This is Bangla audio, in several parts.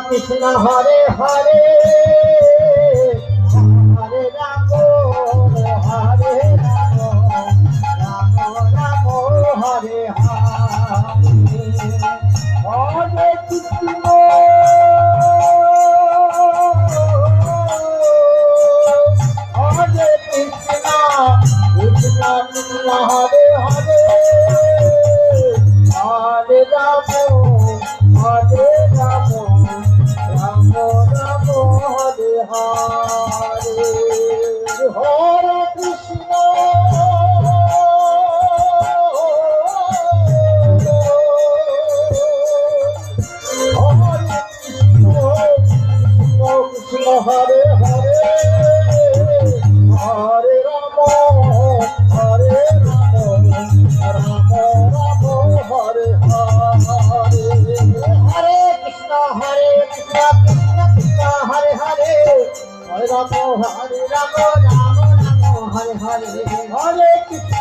Krishna Hare Hare Hare Ram Hare Ram Ram Ram Hare Hare Hare Krishna Hare Krishna Krishna Krishna Hare Hare Hare Ram Hare Ram Ram Ram Hare Hare Hare Krishna Hare Krishna Krishna Krishna Hare Hare Hare Ram Hare Ram Ram Ram Hare Hare Hare Krishna Krishna Krishna Hare Hare Hare Ram Ram Ram Hare Hare Hare Krishna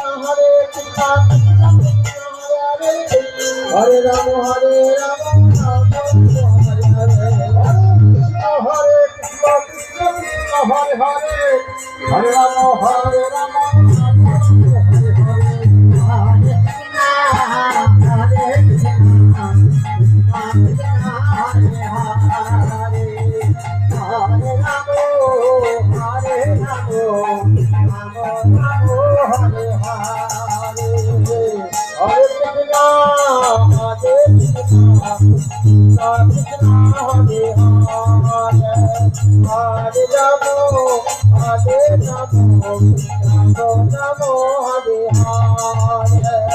Krishna Krishna Hare Hare Hare Ram Ram Ram Hare Hare Hare Krishna Krishna Krishna Hare Hare Hare Ram Hare Ram Hare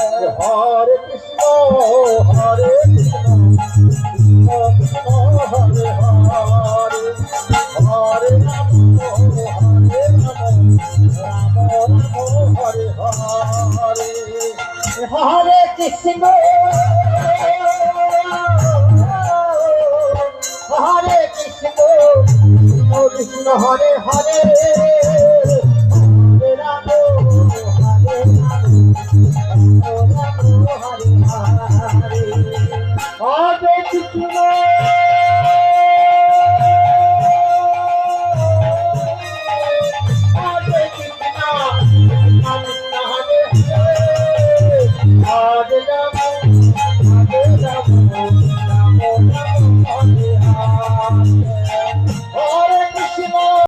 Hare Hare Krishna Hare Krishna, Hare Krishna, Krishna Krishna Hare Hare.